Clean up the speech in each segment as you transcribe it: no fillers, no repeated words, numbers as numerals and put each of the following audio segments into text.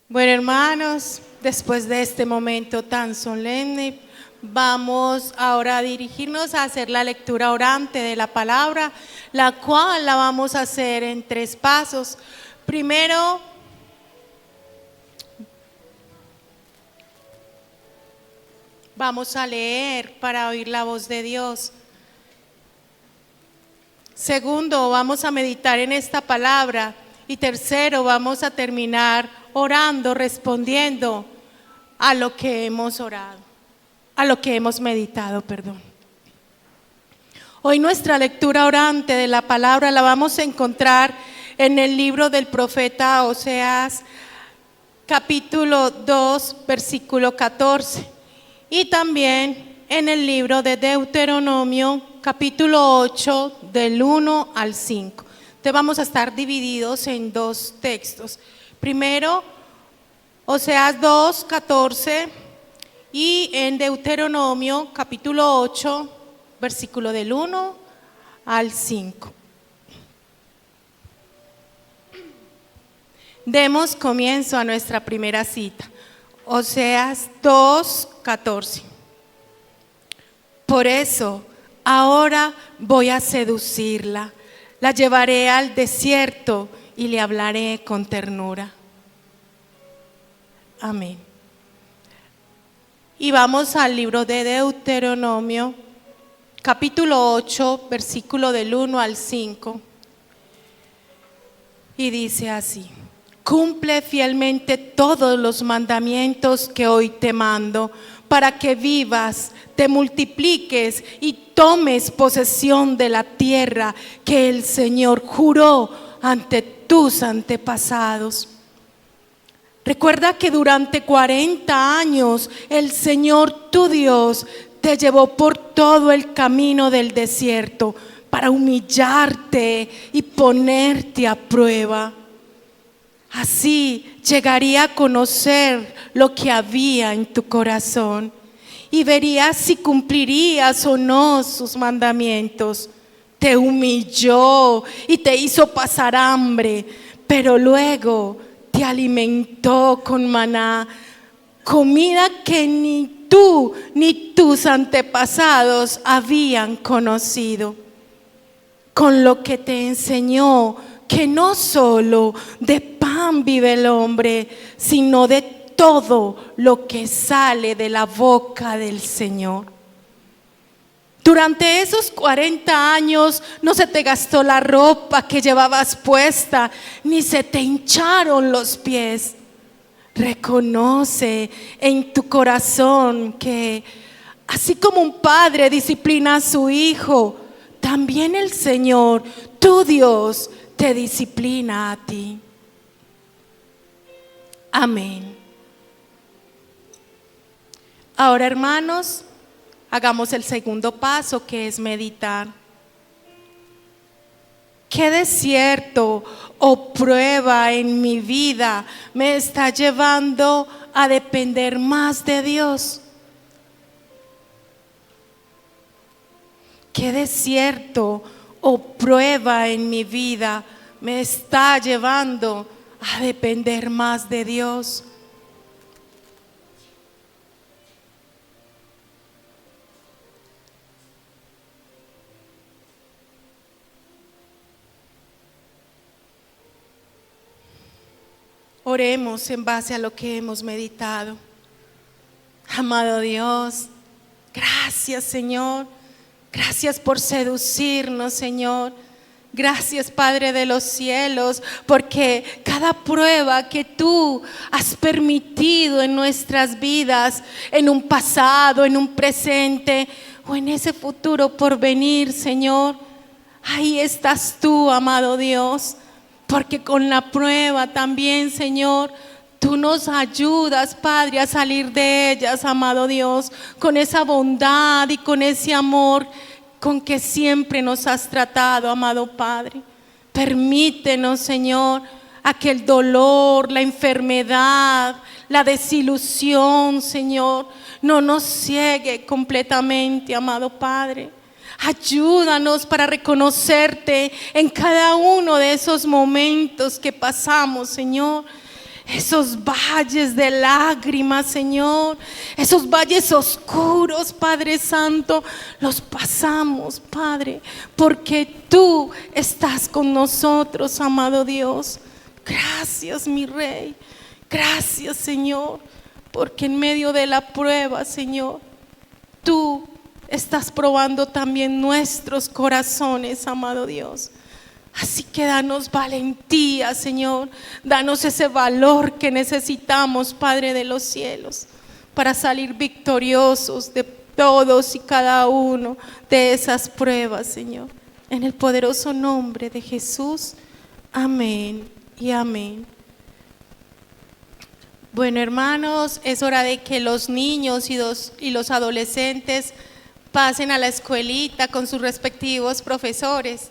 Bueno, hermanos, después de este momento tan solemne, vamos ahora a dirigirnos a hacer la lectura orante de la palabra, la cual la vamos a hacer en 3 pasos. Primero, vamos a leer para oír la voz de Dios. Segundo, vamos a meditar en esta palabra. Y tercero, vamos a terminar orando, respondiendo a lo que hemos orado, a lo que hemos meditado, perdón. Hoy nuestra lectura orante de la palabra la vamos a encontrar en el libro del profeta Oseas, capítulo 2, versículo 14, y también en el libro de Deuteronomio, capítulo 8, del 1 al 5. Entonces vamos a estar divididos en 2 textos. Primero, Oseas 2, 14, y en Deuteronomio, capítulo 8, versículo del 1 al 5. Demos comienzo a nuestra primera cita. Oseas 2, 14. Por eso, ahora voy a seducirla. La llevaré al desierto y le hablaré con ternura. Amén. Y vamos al libro de Deuteronomio, capítulo 8, versículo del 1 al 5. Y dice así: cumple fielmente todos los mandamientos que hoy te mando, para que vivas, te multipliques y tomes posesión de la tierra que el Señor juró ante tus antepasados. Recuerda que durante 40 años el Señor tu Dios te llevó por todo el camino del desierto para humillarte y ponerte a prueba. Así llegaría a conocer lo que había en tu corazón y verías si cumplirías o no sus mandamientos. Te humilló y te hizo pasar hambre, pero luego te alimentó con maná, comida que ni tú ni tus antepasados habían conocido. Con lo que te enseñó que no solo de pan vive el hombre, sino de todo lo que sale de la boca del Señor. Durante esos 40 años no se te gastó la ropa que llevabas puesta, ni se te hincharon los pies. Reconoce en tu corazón que así como un padre disciplina a su hijo, también el Señor, tu Dios, te disciplina a ti. Amén. Ahora, hermanos, hagamos el segundo paso, que es meditar. ¿Qué desierto o prueba en mi vida me está llevando a depender más de Dios? ¿Qué desierto o prueba en mi vida me está llevando a depender más de Dios? Oremos en base a lo que hemos meditado. Amado Dios, gracias, Señor. Gracias por seducirnos, Señor. Gracias, Padre de los cielos, porque cada prueba que tú has permitido en nuestras vidas, en un pasado, en un presente o en ese futuro por venir, Señor, ahí estás tú, amado Dios. Porque con la prueba también, Señor, tú nos ayudas, Padre, a salir de ellas, amado Dios, con esa bondad y con ese amor con que siempre nos has tratado, amado Padre. Permítenos, Señor, a que el dolor, la enfermedad, la desilusión, Señor, no nos ciegue completamente, amado Padre. Ayúdanos para reconocerte en cada uno de esos momentos que pasamos, Señor. esos valles de lágrimas, Señor, esos valles oscuros, Padre Santo, los pasamos, Padre, porque tú estás con nosotros, amado Dios. Gracias, mi Rey. Gracias, Señor, porque en medio de la prueba, Señor, tú estás probando también nuestros corazones, amado Dios. Así que danos valentía, Señor. Danos ese valor que necesitamos, Padre de los cielos, para salir victoriosos de todos y cada uno de esas pruebas, Señor. En el poderoso nombre de Jesús. Amén y amén. Bueno, hermanos, es hora de que los niños y los adolescentes pasen a la escuelita con sus respectivos profesores.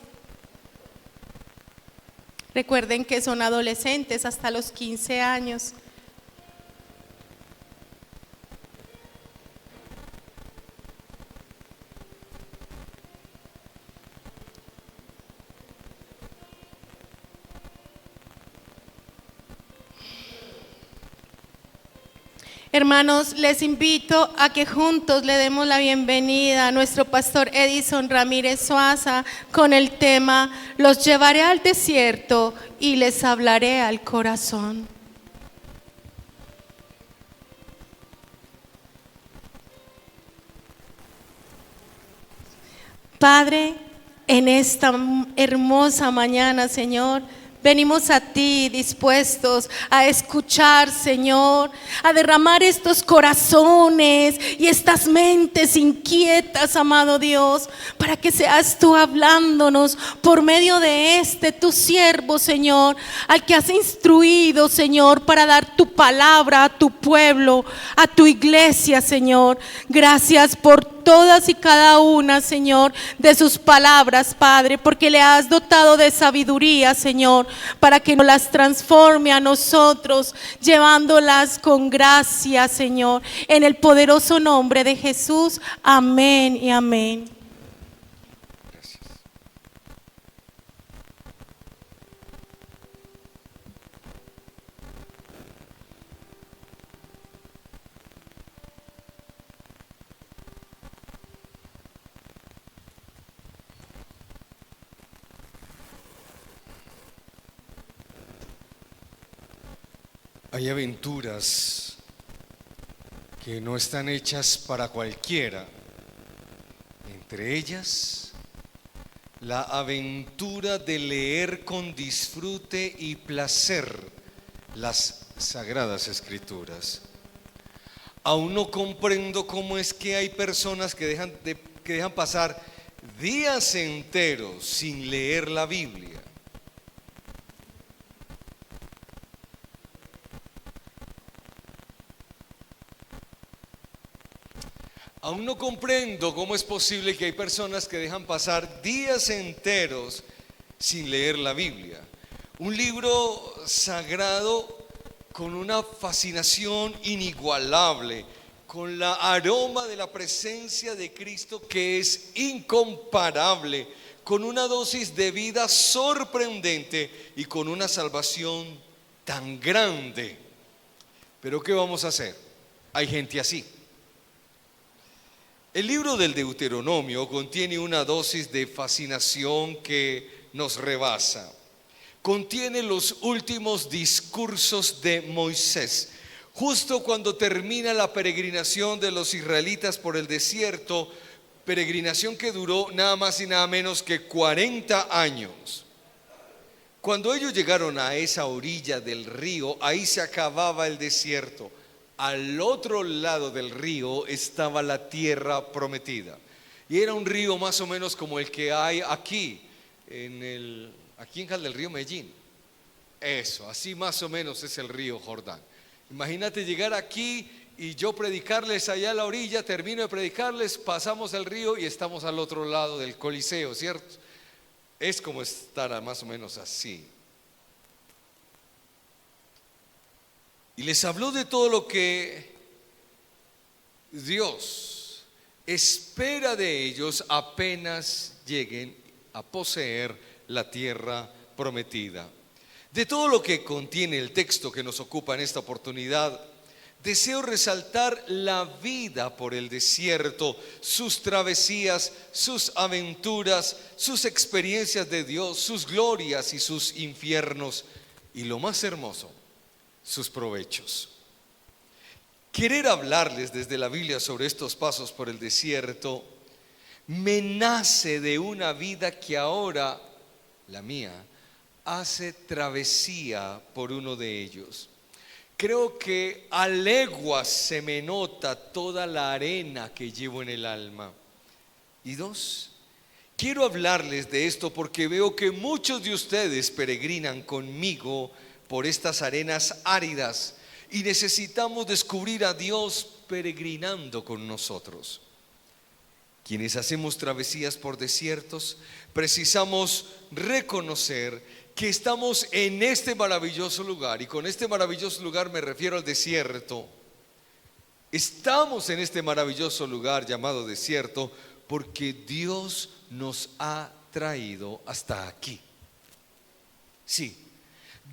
Recuerden que son adolescentes hasta los 15 años. Hermanos, les invito a que juntos le demos la bienvenida a nuestro pastor Edison Ramírez Suaza con el tema: los llevaré al desierto y les hablaré al corazón. Padre, en esta hermosa mañana, Señor, venimos a ti dispuestos a escuchar, Señor, a derramar estos corazones y estas mentes inquietas, amado Dios, para que seas tú hablándonos por medio de tu siervo, Señor, al que has instruido, Señor, para dar tu palabra a tu pueblo, a tu iglesia, Señor. Gracias por todas y cada una, Señor, de sus palabras, Padre, porque le has dotado de sabiduría, Señor, para que nos las transforme a nosotros, llevándolas con gracia, Señor, en el poderoso nombre de Jesús. Amén y amén. Gracias. Hay aventuras que no están hechas para cualquiera. Entre ellas, la aventura de leer con disfrute y placer las Sagradas Escrituras. Aún no comprendo cómo es que hay personas que dejan pasar días enteros sin leer la Biblia. Aún no comprendo cómo es posible que hay personas que dejan pasar días enteros sin leer la Biblia. Un libro sagrado con una fascinación inigualable, con la aroma de la presencia de Cristo que es incomparable, con una dosis de vida sorprendente y con una salvación tan grande. Pero ¿qué vamos a hacer? Hay gente así. El libro del Deuteronomio contiene una dosis de fascinación que nos rebasa. Contiene los últimos discursos de Moisés, justo cuando termina la peregrinación de los israelitas por el desierto, peregrinación que duró nada más y nada menos que 40 años. Cuando ellos llegaron a esa orilla del río, ahí se acababa el desierto. Al otro lado del río estaba la tierra prometida. Y era un río más o menos como el que hay aquí en Cal del río Medellín. Eso, así más o menos es el río Jordán. Imagínate llegar aquí y yo predicarles allá a la orilla, termino de predicarles, pasamos el río y estamos al otro lado del Coliseo, ¿cierto? Es como estar más o menos así. Y les habló de todo lo que Dios espera de ellos apenas lleguen a poseer la tierra prometida. De todo lo que contiene el texto que nos ocupa en esta oportunidad, deseo resaltar la vida por el desierto, sus travesías, sus aventuras, sus experiencias de Dios, sus glorias y sus infiernos, y lo más hermoso, sus provechos. Querer hablarles desde la Biblia sobre estos pasos por el desierto me nace de una vida que ahora, la mía, hace travesía por uno de ellos. Creo que a leguas se me nota toda la arena que llevo en el alma. Y dos, quiero hablarles de esto porque veo que muchos de ustedes peregrinan conmigo por estas arenas áridas y necesitamos descubrir a Dios peregrinando con nosotros. Quienes hacemos travesías por desiertos, precisamos reconocer que estamos en este maravilloso lugar, y con este maravilloso lugar me refiero al desierto. Estamos en este maravilloso lugar llamado desierto porque Dios nos ha traído hasta aquí. Sí,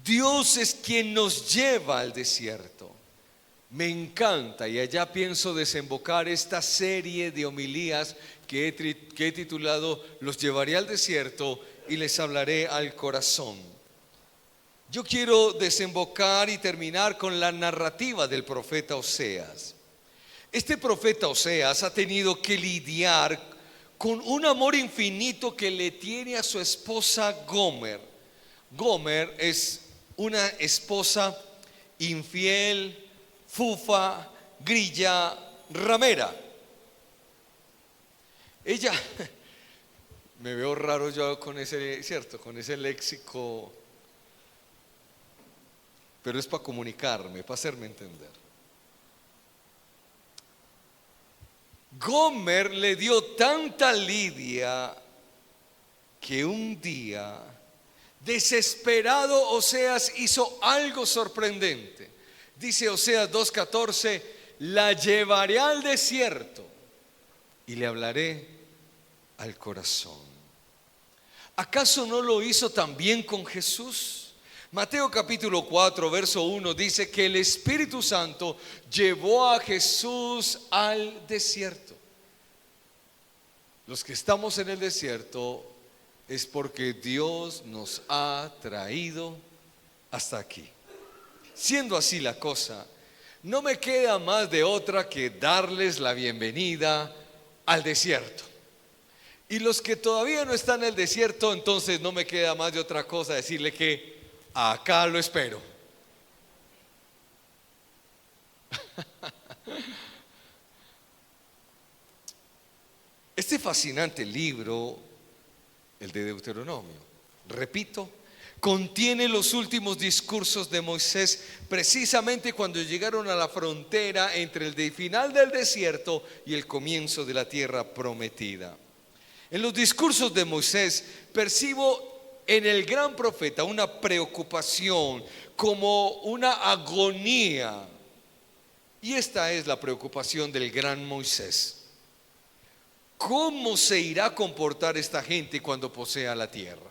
Dios es quien nos lleva al desierto. Me encanta, y allá pienso desembocar esta serie de homilías que he titulado Los llevaré al desierto y les hablaré al corazón. Yo quiero desembocar y terminar con la narrativa del profeta Oseas. Este profeta Oseas ha tenido que lidiar con un amor infinito que le tiene a su esposa Gomer. Gomer es una esposa infiel, fufa, grilla, ramera. Ella, me veo raro yo con ese, ¿cierto? Con ese léxico, pero es para comunicarme, para hacerme entender. Gomer le dio tanta lidia que un día, desesperado, Oseas hizo algo sorprendente. Dice Oseas 2:14, la llevaré al desierto y le hablaré al corazón. ¿Acaso no lo hizo también con Jesús? Mateo capítulo 4, verso 1 dice que el Espíritu Santo llevó a Jesús al desierto. Los que estamos en el desierto es porque Dios nos ha traído hasta aquí. Siendo así la cosa, no me queda más de otra que darles la bienvenida al desierto. Y los que todavía no están en el desierto, entonces no me queda más de otra cosa decirle que acá lo espero. Este fascinante libro, el de Deuteronomio, repito, contiene los últimos discursos de Moisés, precisamente cuando llegaron a la frontera entre el final del desierto y el comienzo de la tierra prometida. En los discursos de Moisés percibo en el gran profeta una preocupación, como una agonía. Y esta es la preocupación del gran Moisés. ¿Cómo se irá a comportar esta gente cuando posea la tierra?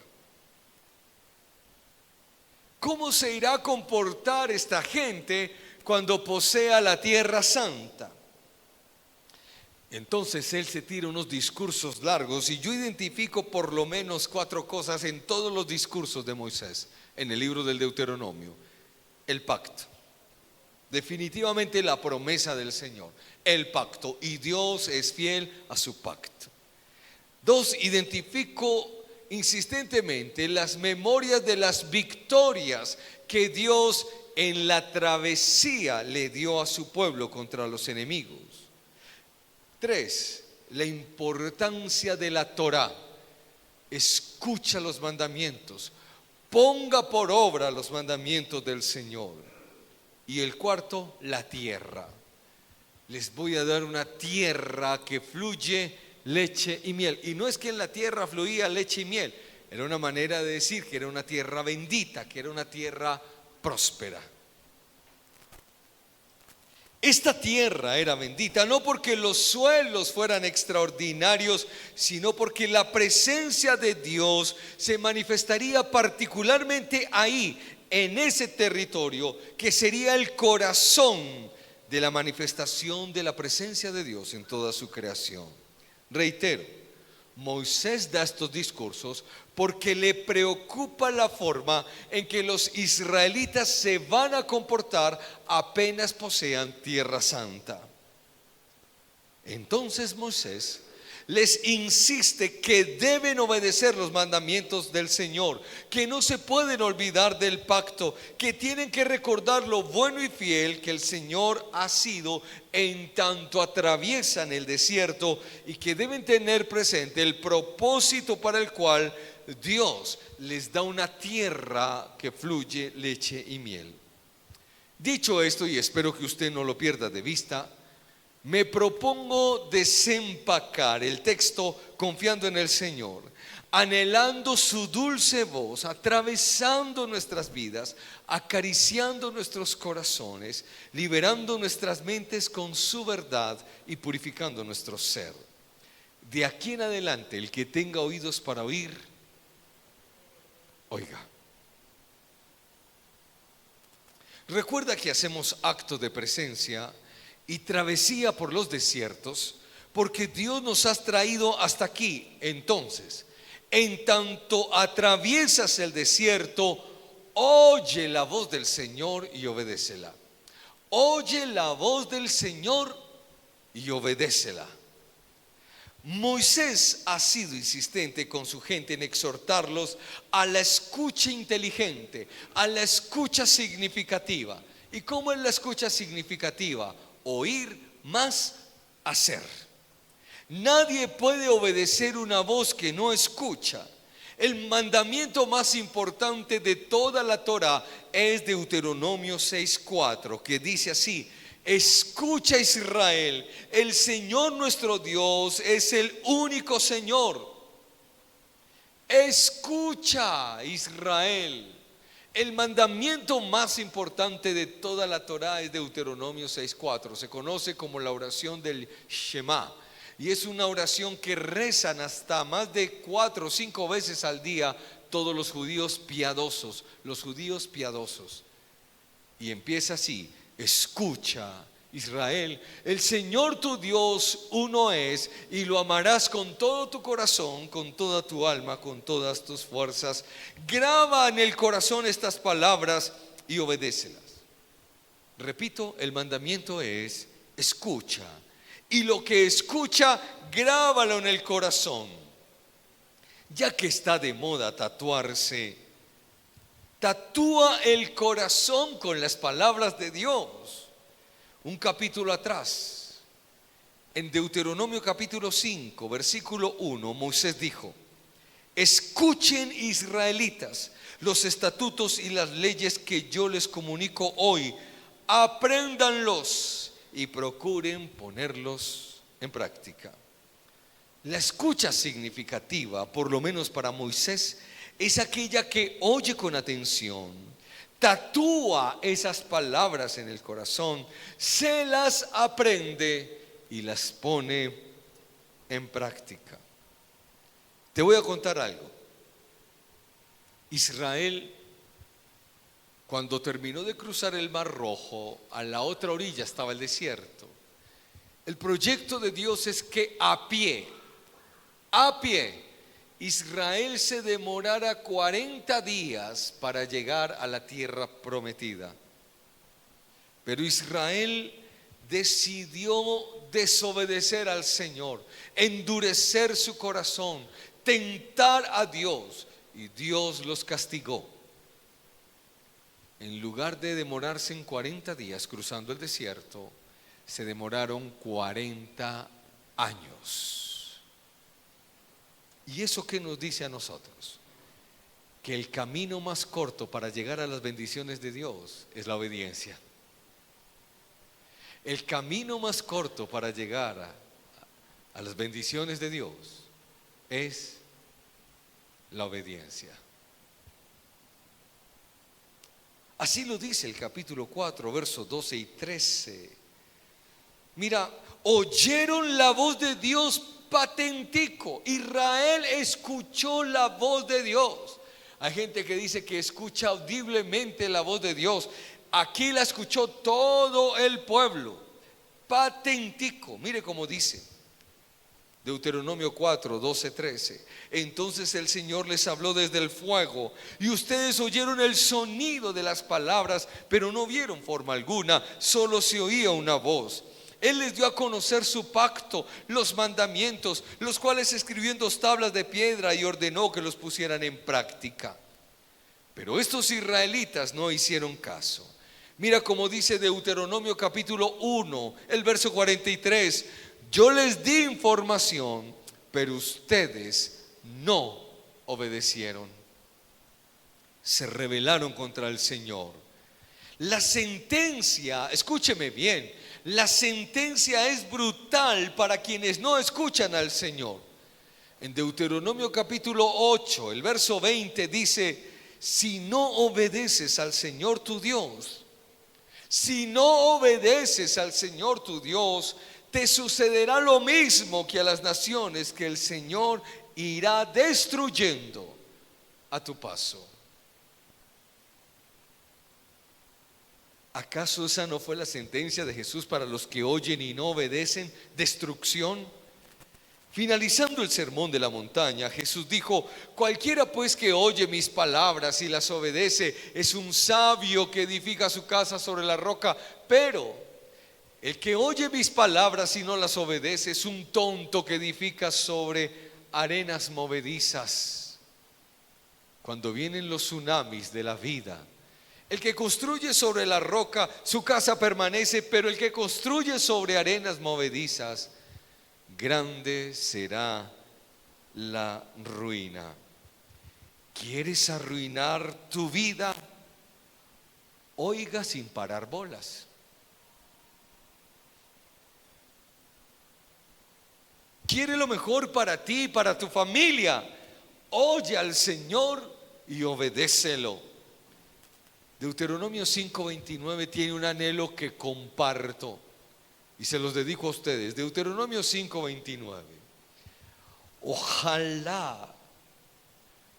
¿Cómo se irá a comportar esta gente cuando posea la tierra santa? Entonces él se tira unos discursos largos y yo identifico por lo menos 4 cosas en todos los discursos de Moisés en el libro del Deuteronomio. El pacto, definitivamente la promesa del Señor, el pacto, y Dios es fiel a su pacto. 2, identifico insistentemente las memorias de las victorias que Dios en la travesía le dio a su pueblo contra los enemigos. 3, la importancia de la Torá. Escucha los mandamientos, ponga por obra los mandamientos del Señor. Y el 4, la tierra. Les voy a dar una tierra que fluye leche y miel. Y no es que en la tierra fluía leche y miel, era una manera de decir que era una tierra bendita, que era una tierra próspera. Esta tierra era bendita no porque los suelos fueran extraordinarios, sino porque la presencia de Dios se manifestaría particularmente ahí, en ese territorio que sería el corazón de la manifestación de la presencia de Dios en toda su creación. Reitero, Moisés da estos discursos porque le preocupa la forma en que los israelitas se van a comportar apenas posean Tierra Santa. Entonces Moisés les insiste que deben obedecer los mandamientos del Señor, que no se pueden olvidar del pacto, que tienen que recordar lo bueno y fiel que el Señor ha sido en tanto atraviesan el desierto, y que deben tener presente el propósito para el cual Dios les da una tierra que fluye leche y miel. Dicho esto, y espero que usted no lo pierda de vista, me propongo desempacar el texto confiando en el Señor, anhelando su dulce voz, atravesando nuestras vidas, acariciando nuestros corazones, liberando nuestras mentes con su verdad y purificando nuestro ser. De aquí en adelante, el que tenga oídos para oír, oiga. Recuerda que hacemos acto de presencia y travesía por los desiertos porque Dios nos ha traído hasta aquí. Entonces, en tanto atraviesas el desierto, oye la voz del Señor y obedécela. Oye la voz del Señor y obedécela. Moisés ha sido insistente con su gente en exhortarlos a la escucha inteligente, a la escucha significativa. ¿Y cómo es la escucha significativa? Oír más hacer. Nadie puede obedecer una voz que no escucha. El mandamiento más importante de toda la Torá es Deuteronomio 6:4, que dice así: escucha, Israel, el Señor nuestro Dios es el único Señor. Escucha, Israel. El mandamiento más importante de toda la Torá es Deuteronomio 6:4. Se conoce como la oración del Shema, y es una oración que rezan hasta más de 4 o 5 veces al día todos los judíos piadosos. Y empieza así: escucha, Israel, el Señor tu Dios uno es, y lo amarás con todo tu corazón, con toda tu alma, con todas tus fuerzas. Graba en el corazón estas palabras y obedécelas. Repito, el mandamiento es: escucha, y lo que escucha, grábalo en el corazón. Ya que está de moda tatuarse, tatúa el corazón con las palabras de Dios. Un capítulo atrás, en Deuteronomio capítulo 5, versículo 1, Moisés dijo: escuchen, israelitas, los estatutos y las leyes que yo les comunico hoy, apréndanlos y procuren ponerlos en práctica. La escucha significativa, por lo menos para Moisés, es aquella que oye con atención, tatúa esas palabras en el corazón, se las aprende y las pone en práctica. Te voy a contar algo. Israel, cuando terminó de cruzar el Mar Rojo, a la otra orilla estaba el desierto. El proyecto de Dios es que a pie, Israel se demorara 40 días para llegar a la tierra prometida. Pero Israel decidió desobedecer al Señor, endurecer su corazón, tentar a Dios, y Dios los castigó. En lugar de demorarse en 40 días cruzando el desierto, se demoraron 40 años. ¿Y eso qué nos dice a nosotros? Que el camino más corto para llegar a las bendiciones de Dios es la obediencia. El camino más corto para llegar a las bendiciones de Dios es la obediencia. Así lo dice el capítulo 4, versos 12 y 13. Mira, oyeron la voz de Dios patentico. Israel escuchó la voz de Dios. Hay gente que dice que escucha audiblemente la voz de Dios. Aquí la escuchó todo el pueblo, patentico. Mire cómo dice Deuteronomio 4, 12, 13. Entonces el Señor les habló desde el fuego, y ustedes oyeron el sonido de las palabras, pero no vieron forma alguna, solo se oía una voz. Él les dio a conocer su pacto, los mandamientos, los cuales escribió en 2 tablas de piedra y ordenó que los pusieran en práctica. Pero estos israelitas no hicieron caso. Mira cómo dice Deuteronomio capítulo 1, el verso 43. Yo les di información, pero ustedes no obedecieron. Se rebelaron contra el Señor. La sentencia, escúcheme bien, la sentencia es brutal para quienes no escuchan al Señor. En Deuteronomio capítulo 8, el verso 20 dice: si no obedeces al Señor tu Dios, si no obedeces al Señor tu Dios, te sucederá lo mismo que a las naciones que el Señor irá destruyendo a tu paso. ¿Acaso esa no fue la sentencia de Jesús para los que oyen y no obedecen? Destrucción. Finalizando el sermón de la montaña, Jesús dijo: cualquiera pues que oye mis palabras y las obedece es un sabio que edifica su casa sobre la roca, pero el que oye mis palabras y no las obedece es un tonto que edifica sobre arenas movedizas. Cuando vienen los tsunamis de la vida, el que construye sobre la roca, su casa permanece, pero el que construye sobre arenas movedizas, grande será la ruina. ¿Quieres arruinar tu vida? Oiga sin parar bolas. ¿Quiere lo mejor para ti y para tu familia? Oye al Señor y obedécelo. Deuteronomio 5:29 tiene un anhelo que comparto y se los dedico a ustedes. Deuteronomio 5:29.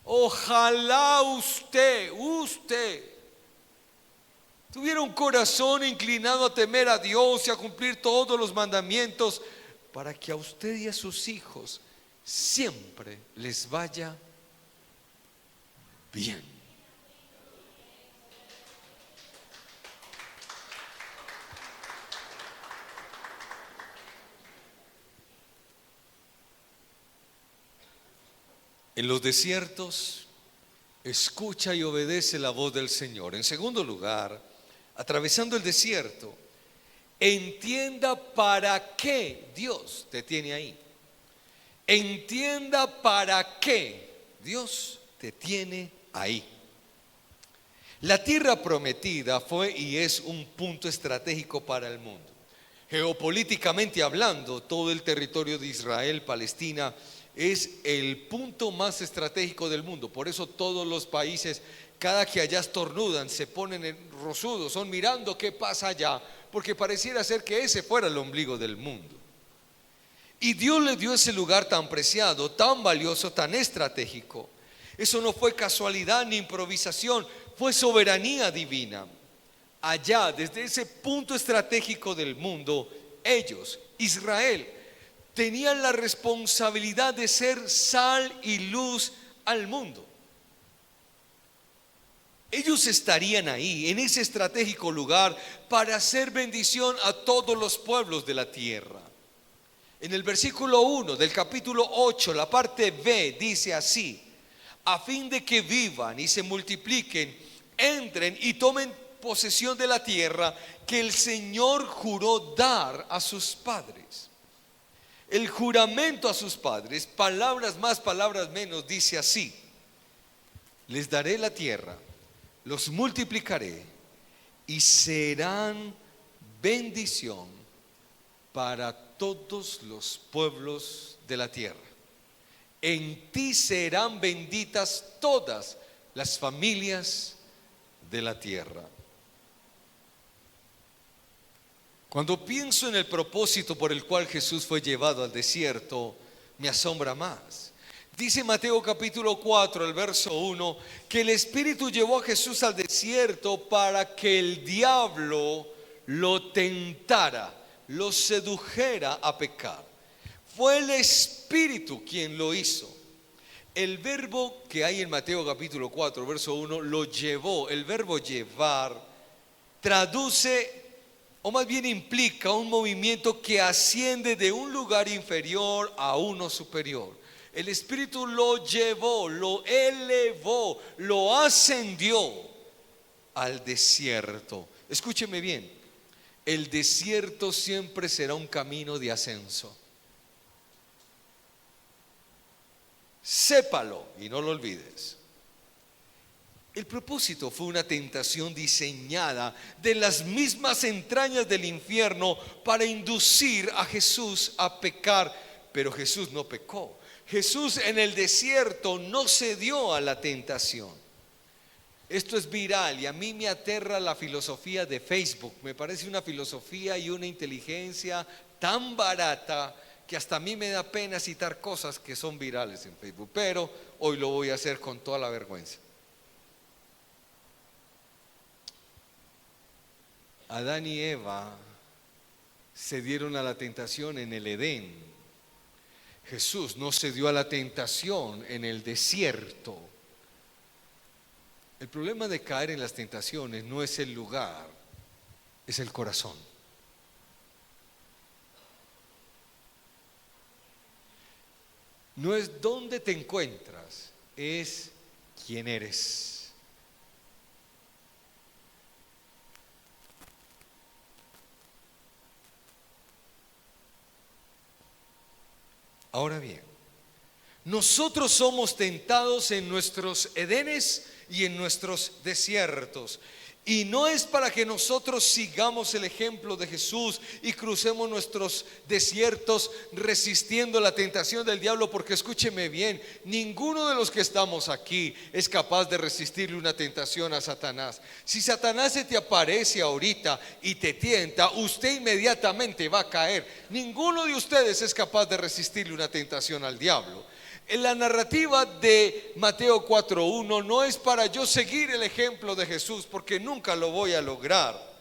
Ojalá usted tuviera un corazón inclinado a temer a Dios y a cumplir todos los mandamientos, para que a usted y a sus hijos siempre les vaya bien. En los desiertos, escucha y obedece la voz del Señor. En segundo lugar, atravesando el desierto, entienda para qué Dios te tiene ahí. Entienda para qué Dios te tiene ahí. La tierra prometida fue y es un punto estratégico para el mundo. Geopolíticamente hablando, todo el territorio de Israel, Palestina, es el punto más estratégico del mundo. Por eso todos los países, cada que allá estornudan, se ponen rosudos, son mirando qué pasa allá, porque pareciera ser que ese fuera el ombligo del mundo. Y Dios le dio ese lugar tan preciado, tan valioso, tan estratégico. Eso no fue casualidad ni improvisación, fue soberanía divina. Allá, desde ese punto estratégico del mundo, ellos, Israel, tenían la responsabilidad de ser sal y luz al mundo. Ellos estarían ahí, en ese estratégico lugar, para hacer bendición a todos los pueblos de la tierra. En el versículo 1 del capítulo 8, la parte B, dice así: a fin de que vivan y se multipliquen, entren y tomen posesión de la tierra que el Señor juró dar a sus padres. El juramento a sus padres, palabras más, palabras menos, dice así: les daré la tierra, los multiplicaré y serán bendición para todos los pueblos de la tierra. En ti serán benditas todas las familias de la tierra. Cuando pienso en el propósito por el cual Jesús fue llevado al desierto, me asombra más. Dice Mateo capítulo 4, el verso 1, que el Espíritu llevó a Jesús al desierto para que el diablo lo tentara, lo sedujera a pecar. Fue el Espíritu quien lo hizo. El verbo que hay en Mateo capítulo 4, verso 1, lo llevó. El verbo llevar traduce, o más bien implica, un movimiento que asciende de un lugar inferior a uno superior. El Espíritu lo llevó, lo elevó, lo ascendió al desierto. Escúcheme bien, el desierto siempre será un camino de ascenso. Sépalo y no lo olvides. El propósito fue una tentación diseñada de las mismas entrañas del infierno para inducir a Jesús a pecar, pero Jesús no pecó. Jesús en el desierto no cedió a la tentación. Esto es viral y a mí me aterra la filosofía de Facebook. Me parece una filosofía y una inteligencia tan barata que hasta a mí me da pena citar cosas que son virales en Facebook, pero hoy lo voy a hacer con toda la vergüenza. Adán y Eva se dieron a la tentación en el Edén. Jesús no se dio a la tentación en el desierto. El problema de caer en las tentaciones no es el lugar, es el corazón. No es dónde te encuentras, es quién eres. Ahora bien, nosotros somos tentados en nuestros Edenes y en nuestros desiertos. Y no es para que nosotros sigamos el ejemplo de Jesús y crucemos nuestros desiertos resistiendo la tentación del diablo, porque escúcheme bien, ninguno de los que estamos aquí es capaz de resistirle una tentación a Satanás. Si Satanás se te aparece ahorita y te tienta, usted inmediatamente va a caer. Ninguno de ustedes es capaz de resistirle una tentación al diablo. En la narrativa de Mateo 4:1 no es para yo seguir el ejemplo de Jesús, porque nunca lo voy a lograr.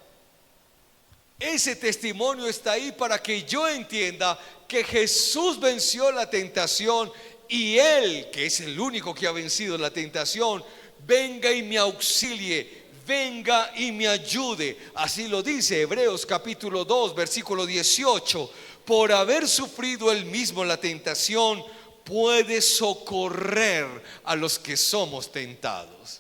Ese testimonio está ahí para que yo entienda que Jesús venció la tentación y Él, que es el único que ha vencido la tentación, venga y me auxilie, venga y me ayude. Así lo dice Hebreos capítulo 2, versículo 18. Por haber sufrido Él mismo la tentación, puede socorrer a los que somos tentados.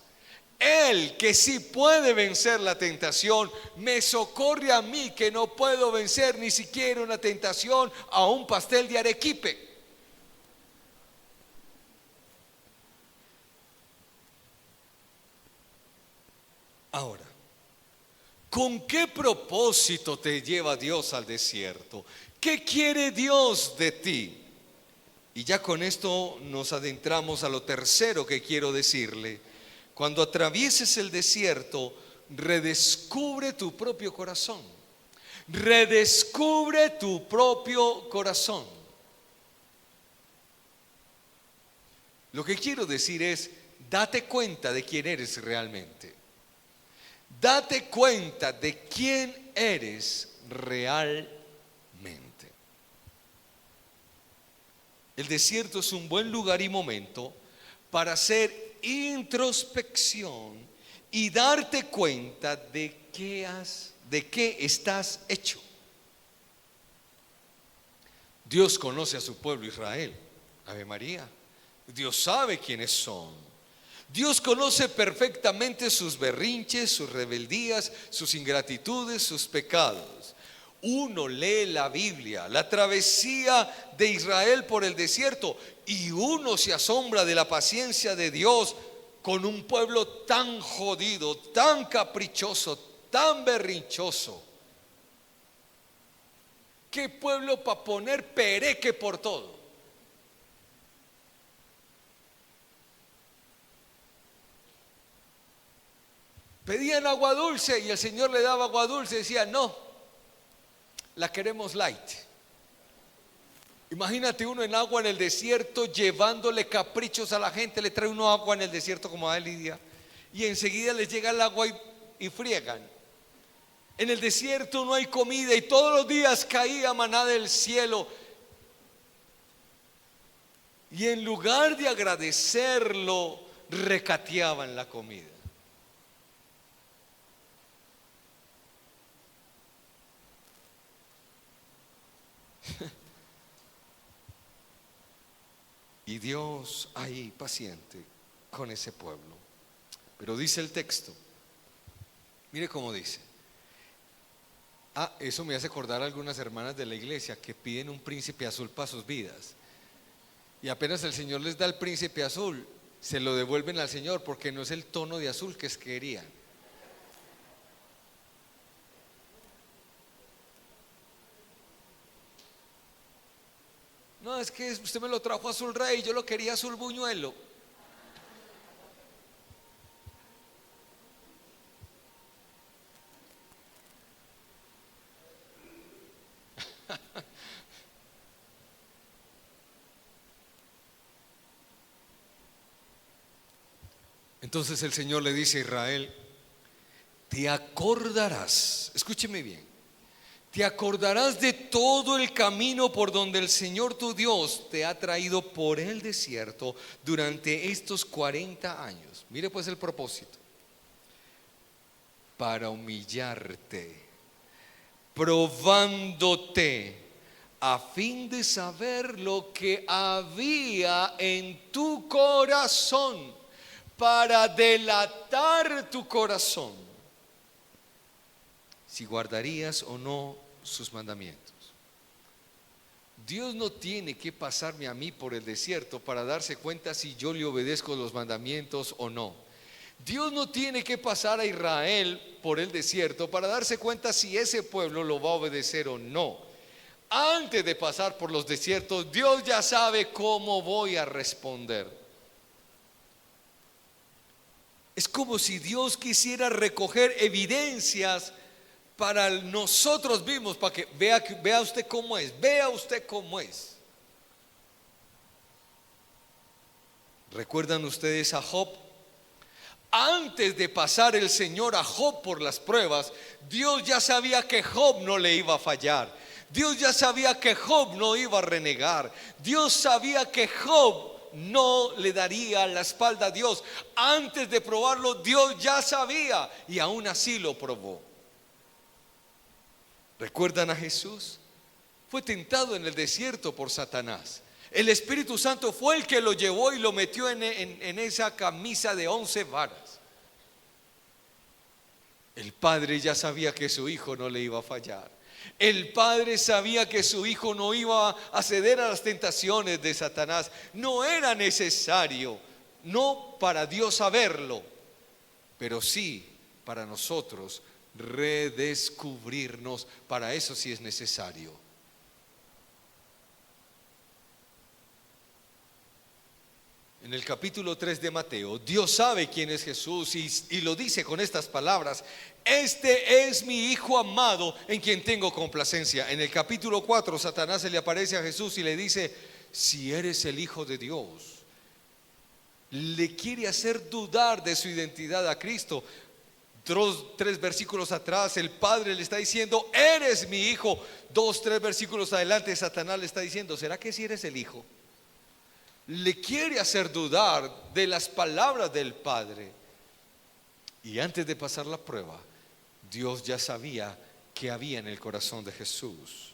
Él, que sí puede vencer la tentación, me socorre a mí, que no puedo vencer ni siquiera una tentación a un pastel de arequipe. Ahora, ¿con qué propósito te lleva Dios al desierto? ¿Qué quiere Dios de ti? Y ya con esto nos adentramos a lo tercero que quiero decirle. Cuando atravieses el desierto, redescubre tu propio corazón. Redescubre tu propio corazón. Lo que quiero decir es, date cuenta de quién eres realmente. Date cuenta de quién eres realmente. El desierto es un buen lugar y momento para hacer introspección y darte cuenta de qué estás hecho. Dios conoce a su pueblo Israel. Ave María. Dios sabe quiénes son. Dios conoce perfectamente sus berrinches, sus rebeldías, sus ingratitudes, sus pecados. Uno lee la Biblia, la travesía de Israel por el desierto, y uno se asombra de la paciencia de Dios con un pueblo tan jodido, tan caprichoso, tan berrinchoso. ¿Qué pueblo para poner pereque por todo? Pedían agua dulce y el Señor le daba agua dulce y decía, no, la queremos light. Imagínate uno en agua en el desierto llevándole caprichos a la gente. Le trae uno agua en el desierto como a Lidia y enseguida les llega el agua y friegan. En el desierto no hay comida y todos los días caía maná del cielo. Y en lugar de agradecerlo, recateaban la comida. Y Dios ahí paciente con ese pueblo. Pero dice el texto, mire cómo dice. Eso me hace acordar a algunas hermanas de la iglesia que piden un príncipe azul para sus vidas. Y apenas el Señor les da el príncipe azul, se lo devuelven al Señor porque no es el tono de azul que querían. No, es que usted me lo trajo azul rey, yo lo quería azul buñuelo. Entonces el Señor le dice a Israel, te acordarás, escúcheme bien, te acordarás de todo el camino por donde el Señor tu Dios te ha traído por el desierto durante estos 40 años. Mire pues el propósito: para humillarte, probándote, a fin de saber lo que había en tu corazón, para delatar tu corazón, si guardarías o no sus mandamientos. Dios no tiene que pasarme a mí por el desierto para darse cuenta si yo le obedezco los mandamientos o no. Dios no tiene que pasar a Israel por el desierto para darse cuenta si ese pueblo lo va a obedecer o no. Antes de pasar por los desiertos, Dios ya sabe cómo voy a responder. Es como si Dios quisiera recoger evidencias para nosotros mismos, para que vea usted cómo es, vea usted cómo es. ¿Recuerdan ustedes a Job? Antes de pasar el Señor a Job por las pruebas, Dios ya sabía que Job no le iba a fallar. Dios ya sabía que Job no iba a renegar. Dios sabía que Job no le daría la espalda a Dios. Antes de probarlo, Dios ya sabía y aún así lo probó. ¿Recuerdan a Jesús? Fue tentado en el desierto por Satanás. El Espíritu Santo fue el que lo llevó y lo metió en esa camisa de 11 varas. El Padre ya sabía que su hijo no le iba a fallar. El Padre sabía que su hijo no iba a ceder a las tentaciones de Satanás. No era necesario, no para Dios saberlo, pero sí para nosotros redescubrirnos. Para eso sí es necesario. En el capítulo 3 de Mateo, Dios sabe quién es Jesús y lo dice con estas palabras: este es mi Hijo amado en quien tengo complacencia. En el capítulo 4, Satanás se le aparece a Jesús y le dice: si eres el Hijo de Dios. Le quiere hacer dudar de su identidad a Cristo. 3 versículos atrás, el Padre le está diciendo: eres mi Hijo. 3 versículos adelante, Satanás le está diciendo: ¿será que si eres el Hijo? Le quiere hacer dudar de las palabras del Padre. Y antes de pasar la prueba, Dios ya sabía qué había en el corazón de Jesús.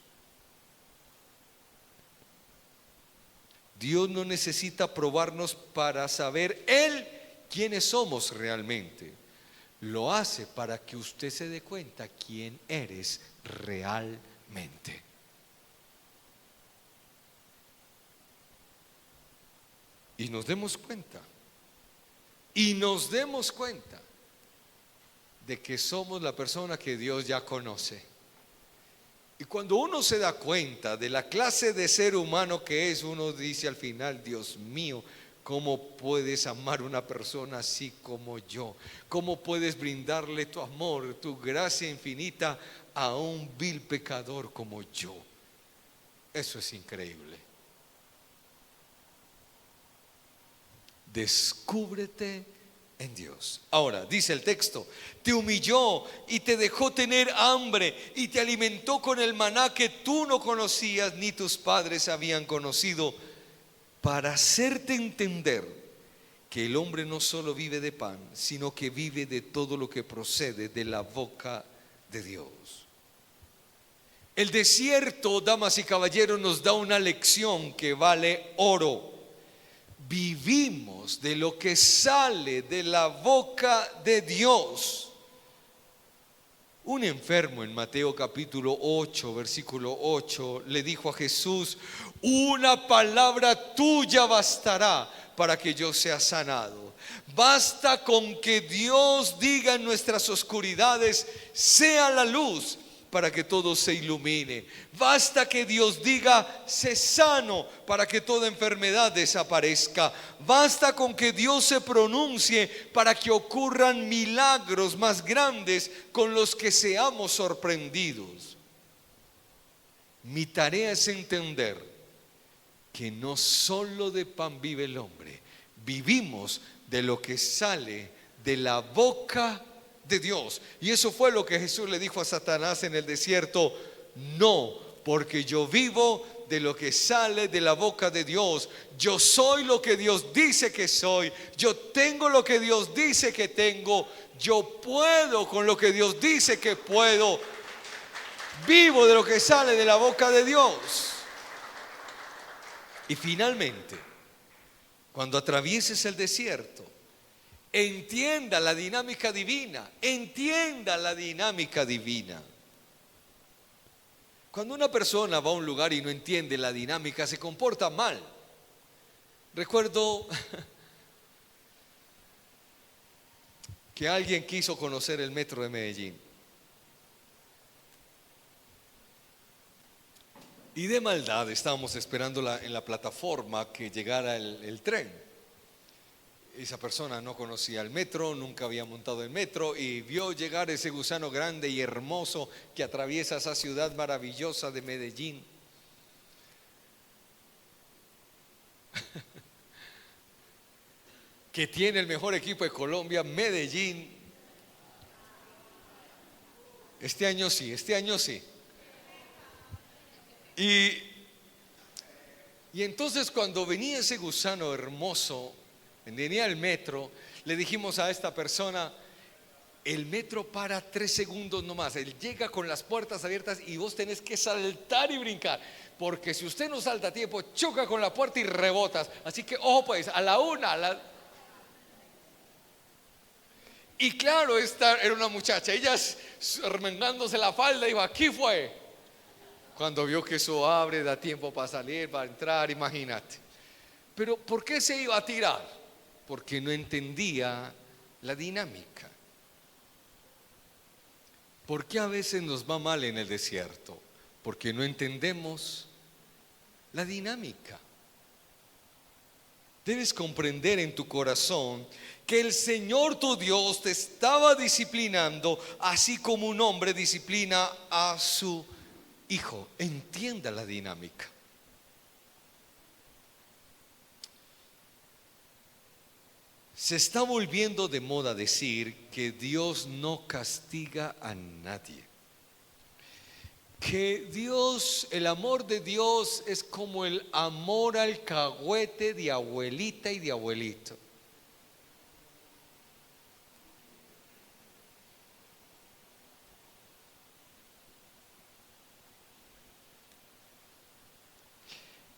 Dios no necesita probarnos para saber Él quiénes somos realmente. Lo hace para que usted se dé cuenta quién eres realmente. Y nos demos cuenta de que somos la persona que Dios ya conoce. Y cuando uno se da cuenta de la clase de ser humano que es, uno dice al final: Dios mío, ¿cómo puedes amar a una persona así como yo? ¿Cómo puedes brindarle tu amor, tu gracia infinita a un vil pecador como yo? Eso es increíble. Descúbrete en Dios. Ahora, dice el texto, te humilló y te dejó tener hambre y te alimentó con el maná que tú no conocías ni tus padres habían conocido, para hacerte entender que el hombre no solo vive de pan, sino que vive de todo lo que procede de la boca de Dios. El desierto, damas y caballeros, nos da una lección que vale oro. Vivimos de lo que sale de la boca de Dios. Un enfermo en Mateo capítulo 8, versículo 8, le dijo a Jesús: una palabra tuya bastará para que yo sea sanado. Basta con que Dios diga en nuestras oscuridades: sea la luz, para que todo se ilumine. Basta que Dios diga: sé sano, para que toda enfermedad desaparezca. Basta con que Dios se pronuncie para que ocurran milagros más grandes con los que seamos sorprendidos. Mi tarea es entender que no solo de pan vive el hombre, vivimos de lo que sale de la boca de Dios. Y eso fue lo que Jesús le dijo a Satanás en el desierto: no, porque yo vivo de lo que sale de la boca de Dios. Yo soy lo que Dios dice que soy. Yo tengo lo que Dios dice que tengo. Yo puedo con lo que Dios dice que puedo. Vivo de lo que sale de la boca de Dios. Y finalmente, cuando atravieses el desierto, entienda la dinámica divina. Entienda la dinámica divina. Cuando una persona va a un lugar y no entiende la dinámica, se comporta mal. Recuerdo que alguien quiso conocer el metro de Medellín. Y de maldad estábamos esperando en la plataforma que llegara el tren. Esa persona no conocía el metro, nunca había montado el metro y vio llegar ese gusano grande y hermoso que atraviesa esa ciudad maravillosa de Medellín. Que tiene el mejor equipo de Colombia, Medellín. Este año sí. Y entonces cuando venía ese gusano hermoso, venía el metro, le dijimos a esta persona: el metro para 3 segundos nomás, él llega con las puertas abiertas y vos tenés que saltar y brincar, porque si usted no salta a tiempo, choca con la puerta y rebotas. Así que ojo pues, a la una, Y claro, esta era una muchacha, ella remengándose la falda, dijo: aquí fue. Cuando vio que eso abre, da tiempo para salir, para entrar, imagínate. Pero ¿por qué se iba a tirar? Porque no entendía la dinámica. ¿Por qué a veces nos va mal en el desierto? Porque no entendemos la dinámica. Debes comprender en tu corazón que el Señor tu Dios te estaba disciplinando, así como un hombre disciplina a su hijo. Entienda la dinámica. Se está volviendo de moda decir que Dios no castiga a nadie. Que Dios, el amor de Dios es como el amor alcahuete de abuelita y de abuelito.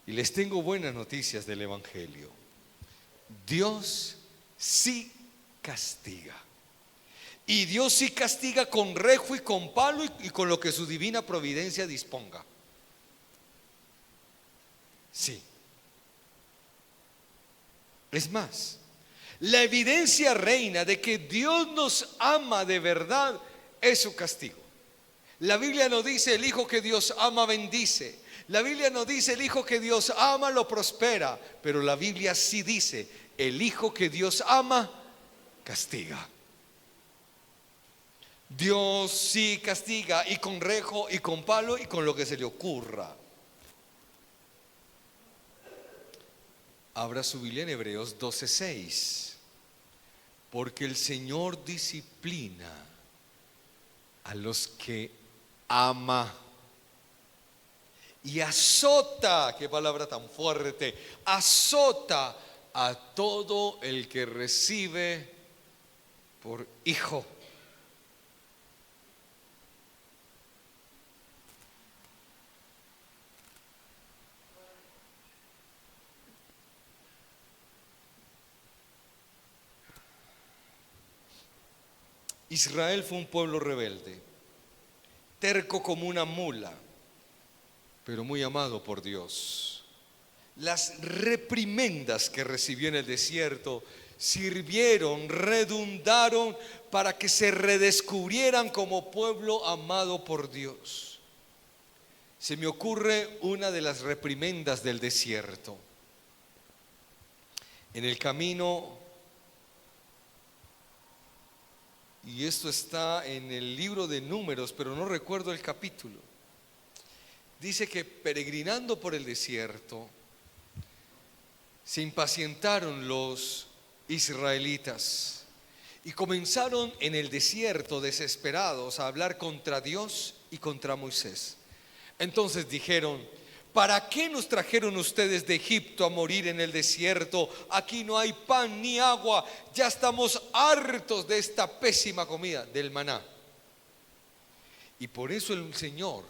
Y les tengo buenas noticias del Evangelio. Dios sí castiga. Y Dios sí castiga con rejo y con palo y con lo que su divina providencia disponga. Sí. Es más, la evidencia reina de que Dios nos ama de verdad es su castigo. La Biblia no dice: el hijo que Dios ama bendice. La Biblia no dice: el hijo que Dios ama lo prospera. Pero la Biblia sí dice: el hijo que Dios ama castiga. Dios sí castiga, y con rejo y con palo y con lo que se le ocurra. Abra su Biblia en Hebreos 12:6. Porque el Señor disciplina a los que ama y azota, qué palabra tan fuerte, azota a todo el que recibe por hijo. Israel fue un pueblo rebelde, terco como una mula, pero muy amado por Dios. Las reprimendas que recibió en el desierto sirvieron, redundaron para que se redescubrieran como pueblo amado por Dios. Se me ocurre una de las reprimendas del desierto. En el camino, y esto está en el libro de Números, pero no recuerdo el capítulo. Dice que peregrinando por el desierto, se impacientaron los israelitas y comenzaron en el desierto desesperados a hablar contra Dios y contra Moisés. Entonces dijeron: ¿para qué nos trajeron ustedes de Egipto a morir en el desierto? Aquí no hay pan ni agua, ya estamos hartos de esta pésima comida, del maná. Y por eso el Señor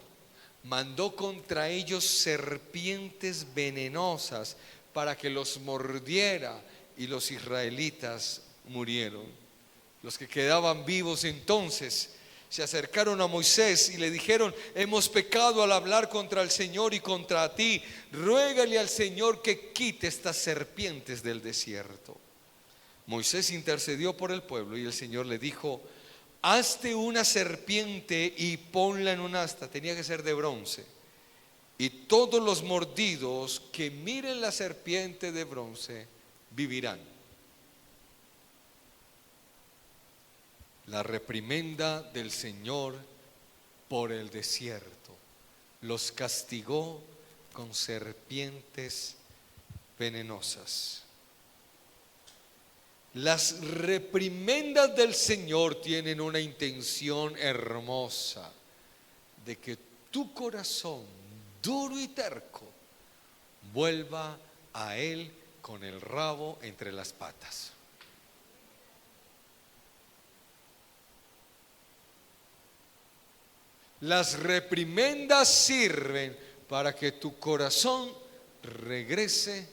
mandó contra ellos serpientes venenosas para que los mordiera, y los israelitas murieron. Los que quedaban vivos entonces se acercaron a Moisés y le dijeron: hemos pecado al hablar contra el Señor y contra ti, ruégale al Señor que quite estas serpientes del desierto. Moisés intercedió por el pueblo y el Señor le dijo: hazte una serpiente y ponla en un asta. Tenía que ser de bronce. Y todos los mordidos que miren la serpiente de bronce vivirán. La reprimenda del Señor por el desierto los castigó con serpientes venenosas. Las reprimendas del Señor tienen una intención hermosa de que tu corazón duro y terco vuelva a Él con el rabo entre las patas. Las reprimendas sirven para que tu corazón regrese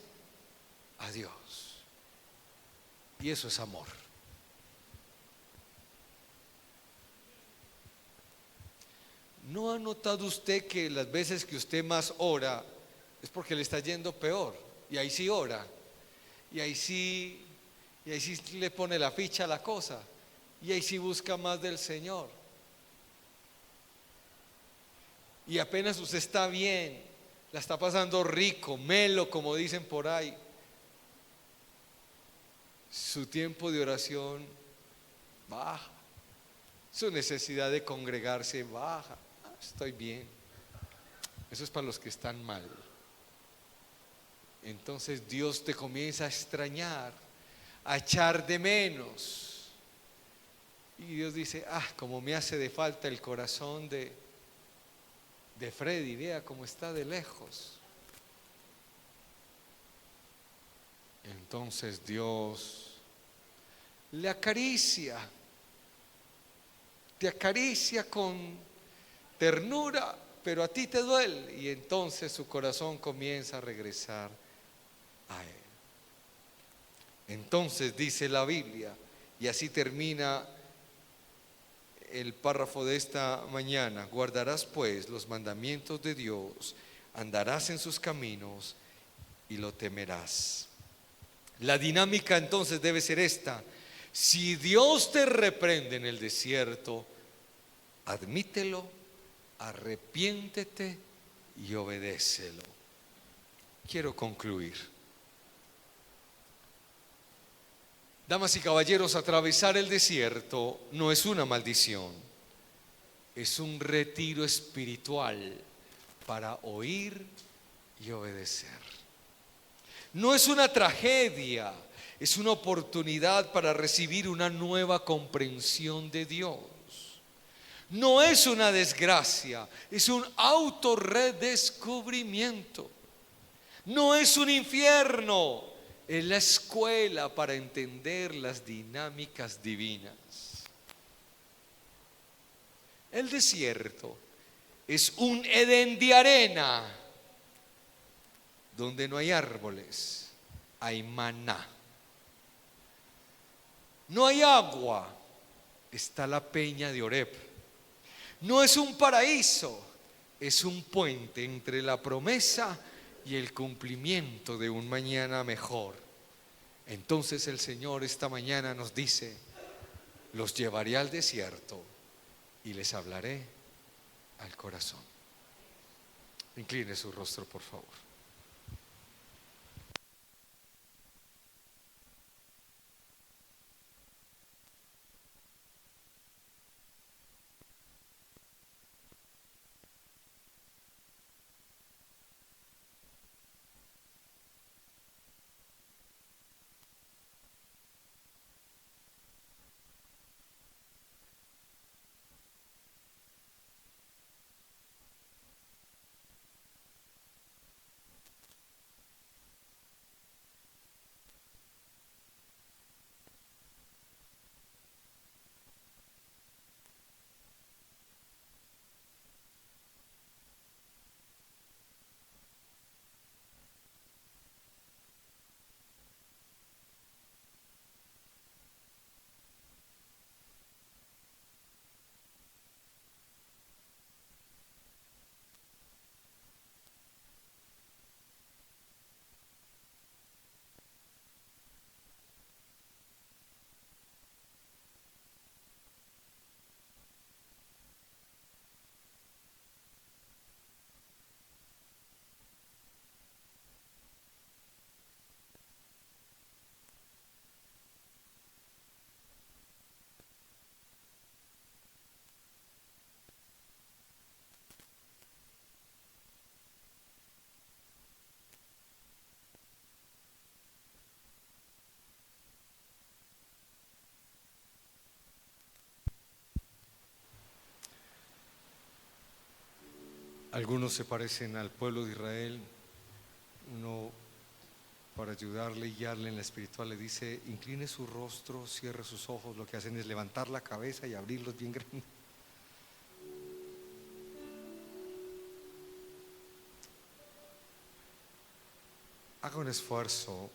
a Dios. Y eso es amor. ¿No ha notado usted que las veces que usted más ora es porque le está yendo peor? Y ahí sí ora. Y ahí sí le pone la ficha a la cosa. Y ahí sí busca más del Señor. Y apenas usted está bien, la está pasando rico, melo, como dicen por ahí, su tiempo de oración baja, su necesidad de congregarse baja. Estoy bien. Eso es para los que están mal. Entonces Dios te comienza a extrañar, a echar de menos. Y Dios dice: como me hace de falta el corazón de Freddy, vea cómo está de lejos. Entonces Dios le acaricia, te acaricia con ternura, pero a ti te duele, y entonces su corazón comienza a regresar a Él. Entonces dice la Biblia, y así termina el párrafo de esta mañana: guardarás pues los mandamientos de Dios, andarás en sus caminos y lo temerás. La dinámica entonces debe ser esta: si Dios te reprende en el desierto, admítelo, arrepiéntete y obedécelo. Quiero concluir. Damas y caballeros, atravesar el desierto no es una maldición, es un retiro espiritual para oír y obedecer. No es una tragedia, es una oportunidad para recibir una nueva comprensión de Dios. No es una desgracia, es un autorredescubrimiento. No es un infierno, es la escuela para entender las dinámicas divinas. El desierto es un Edén de arena, donde no hay árboles, hay maná. No hay agua, está la peña de Oreb. No es un paraíso, es un puente entre la promesa y el cumplimiento de un mañana mejor. Entonces el Señor esta mañana nos dice: los llevaré al desierto y les hablaré al corazón. Incline su rostro, por favor. Algunos se parecen al pueblo de Israel. Uno, para ayudarle y guiarle en la espiritual, le dice: incline su rostro, cierre sus ojos. Lo que hacen es levantar la cabeza y abrirlos bien grandes. Haga un esfuerzo,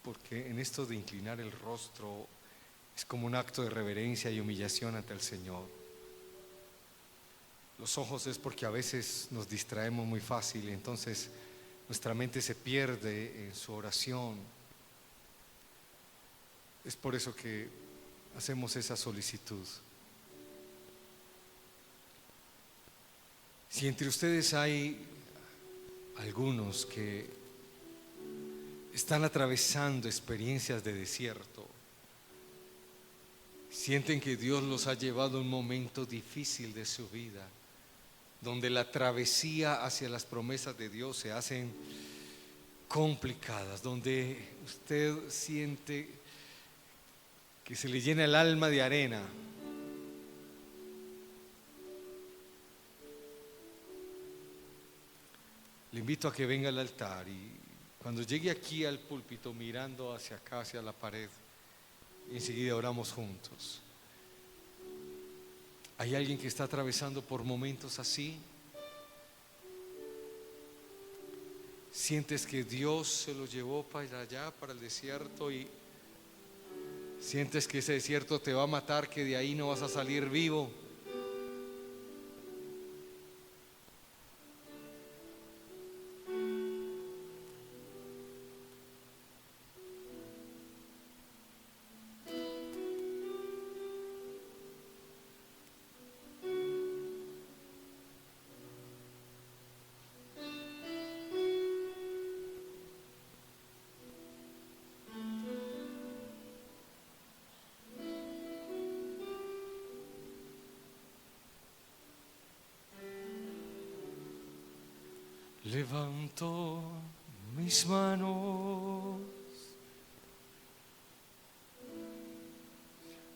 porque en esto de inclinar el rostro es como un acto de reverencia y humillación ante el Señor. Los ojos es porque a veces nos distraemos muy fácil y entonces nuestra mente se pierde en su oración. Es por eso que hacemos esa solicitud. Si entre ustedes hay algunos que están atravesando experiencias de desierto, sienten que Dios los ha llevado a un momento difícil de su vida, donde la travesía hacia las promesas de Dios se hacen complicadas, donde usted siente que se le llena el alma de arena, le invito a que venga al altar y cuando llegue aquí al púlpito, mirando hacia acá, hacia la pared, enseguida oramos juntos. ¿Hay alguien que está atravesando por momentos así? ¿Sientes que Dios se lo llevó para allá, para el desierto, y sientes que ese desierto te va a matar, que de ahí no vas a salir vivo? Levanto mis manos,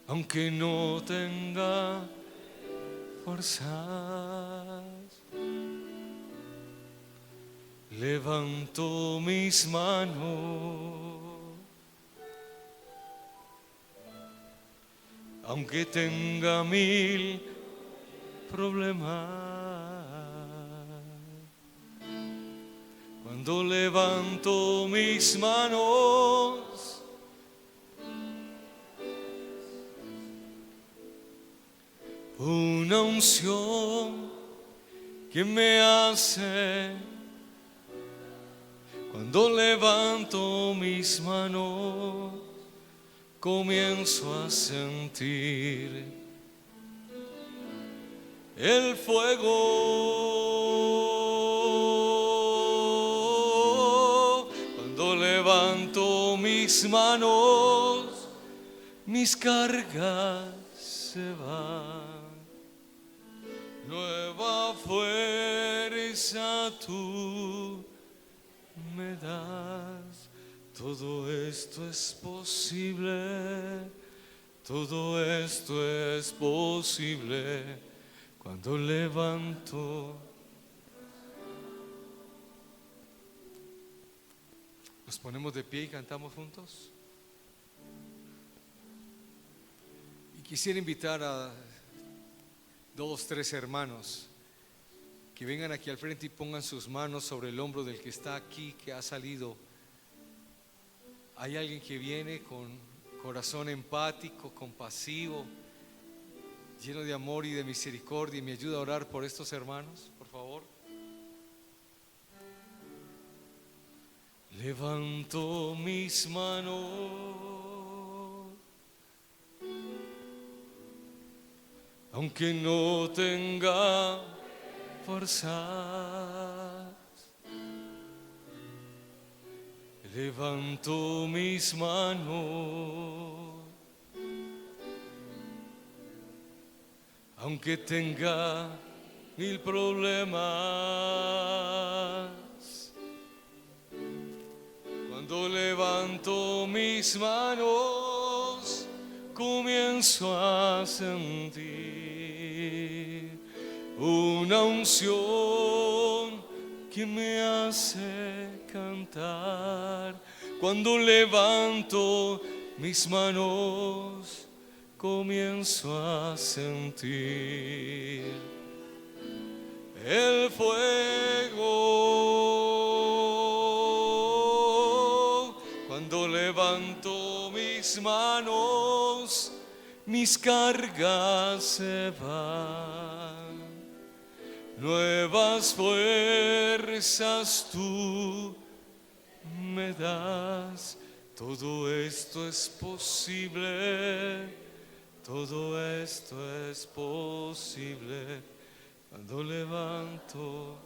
aunque no tenga fuerzas, levanto mis manos, aunque tenga 1000 problemas. Cuando levanto mis manos, una unción que me hace. Cuando levanto mis manos, comienzo a sentir el fuego. Cuando levanto mis manos, mis cargas se van. Nueva fuerza tú me das. Todo esto es posible, todo esto es posible cuando levanto. Nos ponemos de pie y cantamos juntos. Y quisiera invitar a 2, 3 hermanos que vengan aquí al frente y pongan sus manos sobre el hombro del que está aquí, que ha salido. Hay alguien que viene con corazón empático, compasivo, lleno de amor y de misericordia, y me ayuda a orar por estos hermanos, por favor. Levanto mis manos, aunque no tenga fuerzas. Levanto mis manos, aunque tenga 1000 problemas. Cuando levanto mis manos, comienzo a sentir una unción que me hace cantar. Cuando levanto mis manos, comienzo a sentir el fuego. Cuando levanto mis manos, mis cargas se van. Nuevas fuerzas tú me das. Todo esto es posible, todo esto es posible cuando levanto